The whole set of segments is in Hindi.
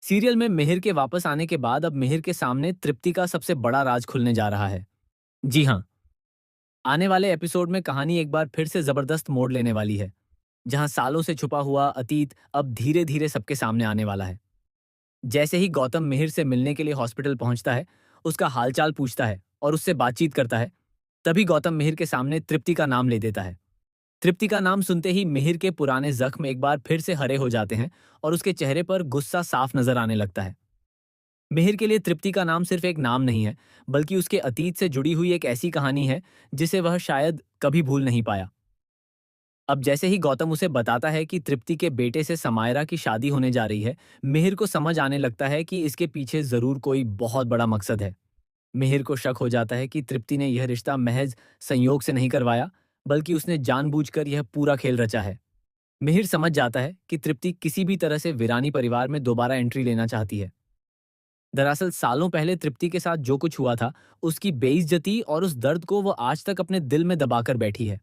सीरियल में मिहिर के वापस आने के बाद अब मिहिर के सामने तृप्ति का सबसे बड़ा राज खुलने जा रहा है। जी हाँ, आने वाले एपिसोड में कहानी एक बार फिर से जबरदस्त मोड़ लेने वाली है, जहां सालों से छुपा हुआ अतीत अब धीरे धीरे सबके सामने आने वाला है। जैसे ही गौतम मिहिर से मिलने के लिए हॉस्पिटल पहुंचता है, उसका हालचाल पूछता है और उससे बातचीत करता है, तभी गौतम मिहिर के सामने तृप्ति का नाम ले देता है। तृप्ति का नाम सुनते ही मिहिर के पुराने जख्म एक बार फिर से हरे हो जाते हैं और उसके चेहरे पर गुस्सा साफ नजर आने लगता है। मिहिर के लिए तृप्ति का नाम सिर्फ एक नाम नहीं है, बल्कि उसके अतीत से जुड़ी हुई एक ऐसी कहानी है जिसे वह शायद कभी भूल नहीं पाया। अब जैसे ही गौतम उसे बताता है कि तृप्ति के बेटे से समायरा की शादी होने जा रही है, मिहिर को समझ आने लगता है कि इसके पीछे जरूर कोई बहुत बड़ा मकसद है। मिहिर को शक हो जाता है कि तृप्ति ने यह रिश्ता महज संयोग से नहीं करवाया, बल्कि उसने जानबूझकर यह पूरा खेल रचा है। मिहिर समझ जाता है कि तृप्ति किसी भी तरह से वीरानी परिवार में दोबारा एंट्री लेना चाहती है। दरअसल सालों पहले तृप्ति के साथ जो कुछ हुआ था, उसकी बेइज्जती और उस दर्द को वो आज तक अपने दिल में दबाकर बैठी है।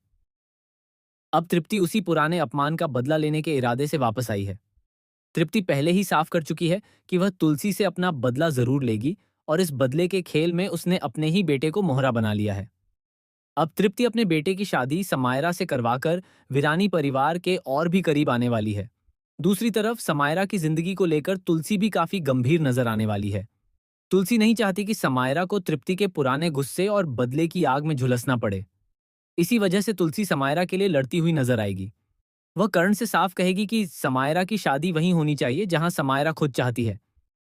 अब तृप्ति उसी पुराने अपमान का बदला लेने के इरादे से वापस आई है। तृप्ति पहले ही साफ कर चुकी है कि वह तुलसी से अपना बदला जरूर लेगी, और इस बदले के खेल में उसने अपने ही बेटे को मोहरा बना लिया है। अब तृप्ति अपने बेटे की शादी समायरा से करवाकर वीरानी परिवार के और भी करीब आने वाली है। दूसरी तरफ समायरा की जिंदगी को लेकर तुलसी भी काफी गंभीर नजर आने वाली है। तुलसी नहीं चाहती कि समायरा को तृप्ति के पुराने गुस्से और बदले की आग में झुलसना पड़े। इसी वजह से तुलसी समायरा के लिए लड़ती हुई नजर आएगी। वह कर्ण से साफ कहेगी कि समायरा की शादी वहीं होनी चाहिए जहां समायरा खुद चाहती है।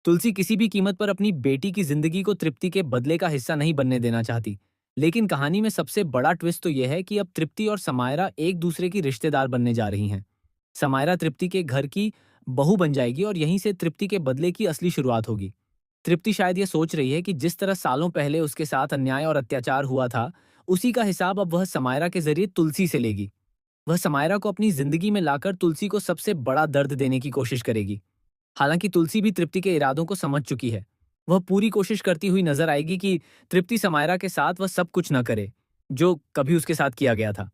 तुलसी किसी भी कीमत पर अपनी बेटी की जिंदगी को तृप्ति के बदले का हिस्सा नहीं बनने देना चाहती। लेकिन कहानी में सबसे बड़ा ट्विस्ट तो यह है कि अब तृप्ति और समायरा एक दूसरे की रिश्तेदार बनने जा रही हैं। समायरा तृप्ति के घर की बहू बन जाएगी और यहीं से तृप्ति के बदले की असली शुरुआत होगी। तृप्ति शायद ये सोच रही है कि जिस तरह सालों पहले उसके साथ अन्याय और अत्याचार हुआ था, उसी का हिसाब अब वह समायरा के जरिए तुलसी से लेगी। वह समायरा को अपनी जिंदगी में लाकर तुलसी को सबसे बड़ा दर्द देने की कोशिश करेगी। हालांकि तुलसी भी तृप्ति के इरादों को समझ चुकी है। वह पूरी कोशिश करती हुई नजर आएगी कि तृप्ति समायरा के साथ वह सब कुछ न करे जो कभी उसके साथ किया गया था।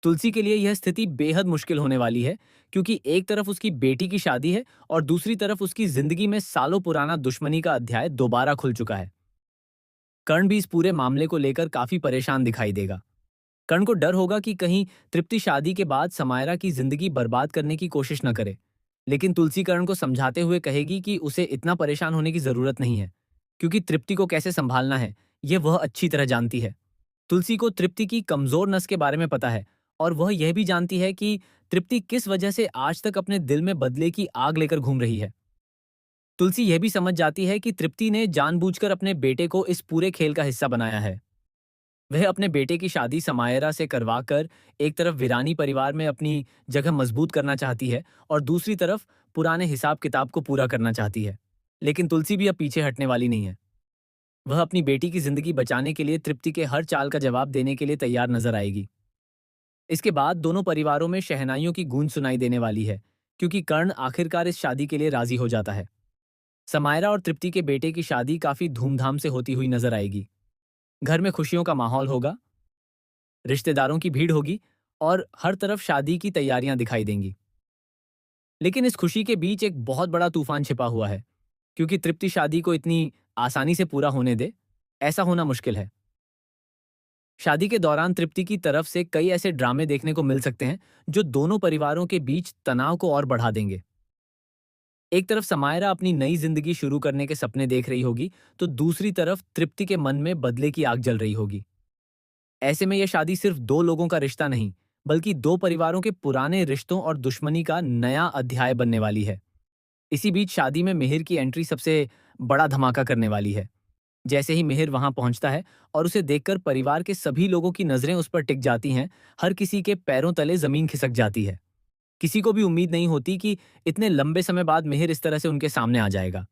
तुलसी के लिए यह स्थिति बेहद मुश्किल होने वाली है, क्योंकि एक तरफ उसकी बेटी की शादी है और दूसरी तरफ उसकी जिंदगी में सालों पुराना दुश्मनी का अध्याय दोबारा खुल चुका है। कर्ण भी इस पूरे मामले को लेकर काफी परेशान दिखाई देगा। कर्ण को डर होगा कि कहीं तृप्ति शादी के बाद समायरा की जिंदगी बर्बाद करने की कोशिश न करे। लेकिन तुलसी कर्ण को समझाते हुए कहेगी कि उसे इतना परेशान होने की जरूरत नहीं है, क्योंकि तृप्ति को कैसे संभालना है यह वह अच्छी तरह जानती है। तुलसी को तृप्ति की कमजोर नस के बारे में पता है, और वह यह भी जानती है कि तृप्ति किस वजह से आज तक अपने दिल में बदले की आग लेकर घूम रही है। तुलसी यह भी समझ जाती है कि तृप्ति ने जानबूझकर अपने बेटे को इस पूरे खेल का हिस्सा बनाया है। वह अपने बेटे की शादी समायरा से करवाकर एक तरफ वीरानी परिवार में अपनी जगह मजबूत करना चाहती है और दूसरी तरफ पुराने हिसाब किताब को पूरा करना चाहती है। लेकिन तुलसी भी अब पीछे हटने वाली नहीं है। वह अपनी बेटी की जिंदगी बचाने के लिए तृप्ति के हर चाल का जवाब देने के लिए तैयार नजर आएगी। इसके बाद दोनों परिवारों में शहनाइयों की गूंज सुनाई देने वाली है, क्योंकि कर्ण आखिरकार इस शादी के लिए राजी हो जाता है। समायरा और तृप्ति के बेटे की शादी काफी धूमधाम से होती हुई नजर आएगी। घर में खुशियों का माहौल होगा, रिश्तेदारों की भीड़ होगी और हर तरफ शादी की तैयारियां दिखाई देंगी। लेकिन इस खुशी के बीच एक बहुत बड़ा तूफान छिपा हुआ है, क्योंकि तृप्ति शादी को इतनी आसानी से पूरा होने दे, ऐसा होना मुश्किल है। शादी के दौरान तृप्ति की तरफ से कई ऐसे ड्रामे देखने को मिल सकते हैं जो दोनों परिवारों के बीच तनाव को और बढ़ा देंगे। एक तरफ समायरा अपनी नई जिंदगी शुरू करने के सपने देख रही होगी, तो दूसरी तरफ तृप्ति के मन में बदले की आग जल रही होगी। ऐसे में यह शादी सिर्फ दो लोगों का रिश्ता नहीं, बल्कि दो परिवारों के पुराने रिश्तों और दुश्मनी का नया अध्याय बनने वाली है। इसी बीच शादी में मिहिर की एंट्री सबसे बड़ा धमाका करने वाली है। जैसे ही मिहिर वहां पहुंचता है और उसे देखकर परिवार के सभी लोगों की नजरें उस पर टिक जाती हैं, हर किसी के पैरों तले जमीन खिसक जाती है। किसी को भी उम्मीद नहीं होती कि इतने लंबे समय बाद मिहिर इस तरह से उनके सामने आ जाएगा।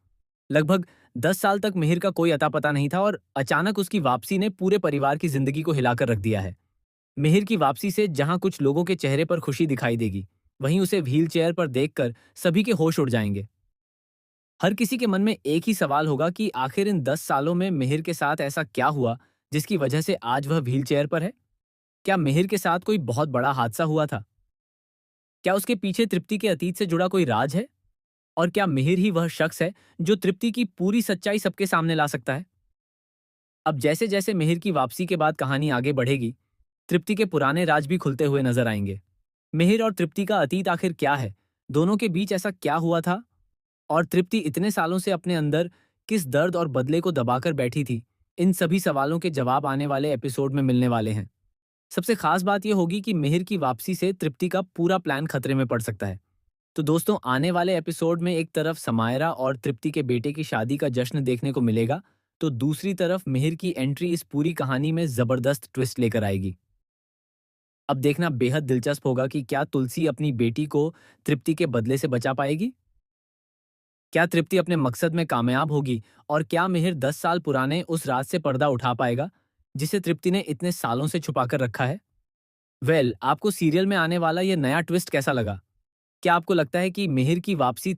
लगभग 10 साल तक मिहिर का कोई अता पता नहीं था, और अचानक उसकी वापसी ने पूरे परिवार की जिंदगी को हिलाकर रख दिया है। मिहिर की वापसी से जहां कुछ लोगों के चेहरे पर खुशी दिखाई देगी, वहीं उसे व्हील चेयर पर देखकर सभी के होश उड़ जाएंगे। हर किसी के मन में एक ही सवाल होगा कि आखिर इन 10 सालों में मिहिर के साथ ऐसा क्या हुआ जिसकी वजह से आज वह व्हील चेयर पर है। क्या मिहिर के साथ कोई बहुत बड़ा हादसा हुआ था? क्या उसके पीछे तृप्ति के अतीत से जुड़ा कोई राज है? और क्या मिहिर ही वह शख्स है जो तृप्ति की पूरी सच्चाई सबके सामने ला सकता है? अब जैसे जैसे मिहिर की वापसी के बाद कहानी आगे बढ़ेगी, तृप्ति के पुराने राज भी खुलते हुए नजर आएंगे। मिहिर और तृप्ति का अतीत आखिर क्या है? दोनों के बीच ऐसा क्या हुआ था? और तृप्ति इतने सालों से अपने अंदर किस दर्द और बदले को दबाकर बैठी थी? इन सभी सवालों के जवाब आने वाले एपिसोड में मिलने वाले हैं। सबसे खास बात यह होगी कि मिहिर की वापसी से तृप्ति का पूरा प्लान खतरे में पड़ सकता है। तो दोस्तों, आने वाले एपिसोड में एक तरफ समायरा और तृप्ति के बेटे की शादी का जश्न देखने को मिलेगा, तो दूसरी तरफ मिहिर की एंट्री इस पूरी कहानी में जबरदस्त ट्विस्ट लेकर आएगी। अब देखना बेहद दिलचस्प होगा कि क्या तुलसी अपनी बेटी को तृप्ति के बदले से बचा पाएगी? क्या तृप्ति अपने मकसद में कामयाब होगी? और क्या मिहिर 10 साल पुराने उस राज से पर्दा उठा पाएगा जिसे तृप्ति ने इतने सालों से छुपाकर रखा है? आपको सीरियल में आने वाला यह नया ट्विस्ट कैसा लगा? क्या आपको लगता है कि मिहिर की वापसी